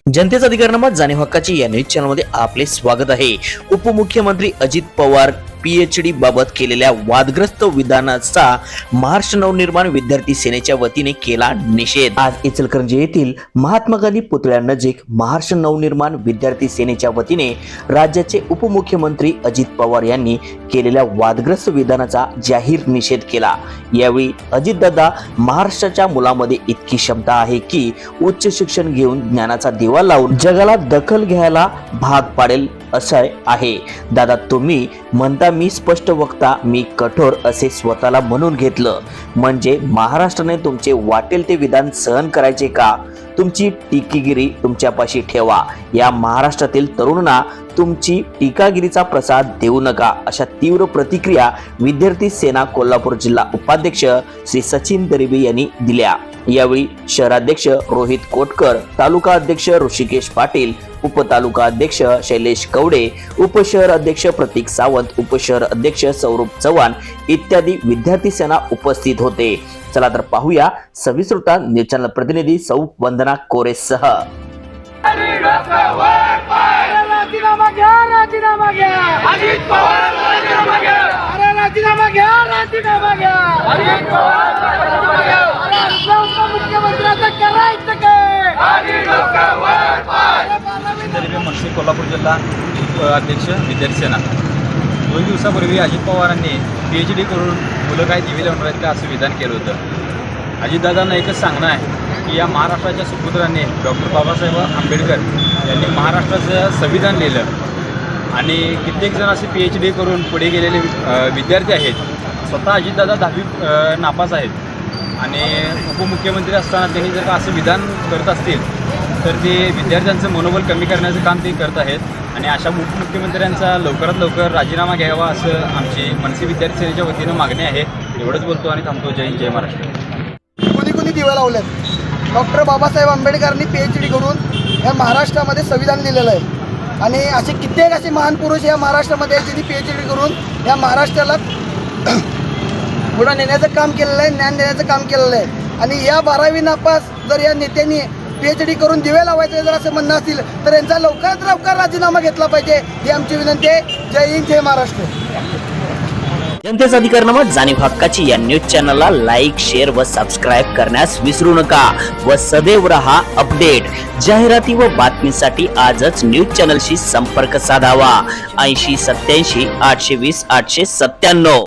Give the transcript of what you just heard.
जनतेचा अधिकारनामा जाणीव हक्काची या न्यूज चॅनलमध्ये आपले स्वागत आहे। उपमुख्यमंत्री अजित पवार पीएचडी बाबत केलेल्या वादग्रस्त विधानाचा महाराष्ट्र नवनिर्माण विद्यार्थी सेनेच्या वतीने केला निषेध। आज इचलकरंजी येथील महात्मा गांधी पुतळ्यानजीक महाराष्ट्र नवनिर्माण विद्यार्थी सेनेच्या वतीने राज्याचे उपमुख्यमंत्री अजित पवार यांनी केलेल्या वादग्रस्त विधानाचा जाहीर निषेध केला। यावेळी अजितदादा, महाराष्ट्राच्या मुलामध्ये इतकी क्षमता आहे की उच्च शिक्षण घेऊन ज्ञानाचा दिवा लावून जगाला दखल घ्यायला भाग पाडेल असं आहे। दादा, तुम्ही म्हणता मी स्पष्ट वक्ता, मी कठोर असे स्वतःला म्हणून घेतलं म्हणजे महाराष्ट्राने तुमचे वाटेल ते विधान सहन करायचे का? तुमची टीकागिरी तुमच्यापाशी ठेवा। या महाराष्ट्रातील तरुणांना तुमची टीकागिरीचा प्रसाद देऊ नका, अशा तीव्र प्रतिक्रिया विद्यार्थी सेना कोल्हापूर जिल्हा उपाध्यक्ष श्री सचिन दरिबे यांनी दिल्या। यावेळी शहराध्यक्ष रोहित कोटकर, तालुका अध्यक्ष ऋषिकेश पाटील, उपतालुका अध्यक्ष शैलेश कवडे, उपशहर अध्यक्ष प्रतीक सावंत, उपशहर अध्यक्ष सौरभ चव्हाण इत्यादी विद्यार्थी सेना उपस्थित होते। चला तर पाहूया सविस्तर न्यूज चॅनल प्रतिनिधी सौ वंदना कोरेसह। राजीनामा घ्या अजित पवार, राजीनामा घ्या, अरे राजीनामा घ्या अजित पवार, राजीनामा घ्या, अरे मुख्यमंत्र्याचं करायचं काय? मनसे कोल्हापूर जिल्हा अध्यक्ष विद्यार्थी सेना। 2 दिवसापूर्वी अजित पवारांनी पीएचडी करून मुलं काय दिवे लावणार आहेत का असं विधान केलं होतं। अजितदादांना एकच सांगणं आहे की या महाराष्ट्राच्या सुपुत्रांनी डॉक्टर बाबासाहेब आंबेडकर यांनी महाराष्ट्राचं संविधान लिहिलं आणि कित्येक जण असे पीएचडी करून पुढे गेलेले विद्यार्थी आहेत। स्वतः अजितदादा 10वी नापास आहेत आणि उपमुख्यमंत्री असताना त्यांनी जर का असं विधान करत असतील तर ते विद्यार्थ्यांचं मनोबल कमी करण्याचं काम ते करत आहेत आणि अशा उपमुख्यमंत्र्यांचा लवकरात लवकर राजीनामा घ्यावा असं आमची मनसे विद्यार्थी सेनेच्या वतीनं मागणी आहे। एवढंच बोलतो आणि थांबतो। जय हिंद, जय महाराष्ट्र। कोणी दिवे लावलेत? डॉक्टर बाबासाहेब आंबेडकरांनी पीएचडी करून या महाराष्ट्रामध्ये संविधान लिहिलेलं आहे आणि असे कित्येक असे महान पुरुष या महाराष्ट्रामध्ये आहेत ज्यांनी पीएचडी करून या महाराष्ट्राला पुढे नेण्याचं काम केलेलं आहे, ज्ञान देण्याचं काम केलेलं आहे। आणि या 12वी नापास जर या नेत्यांनी पीएचडी करून दिवे लावायचे जर असं म्हणणं असतील तर यांचा लवकरात लवकर राजीनामा घेतला पाहिजे ही आमची विनंती आहे। जय हिंद, जय महाराष्ट्र। जनतेचा अधिकारनामा जाणीव हक्काची या न्यूज चॅनलला लाईक, शेअर व सबस्क्राईब करण्यास विसरू नका व सदैव रहा अपडेट। जाहिराती व बातमीसाठी आजच न्यूज चॅनलशी संपर्क साधावा। 80 87 820 897।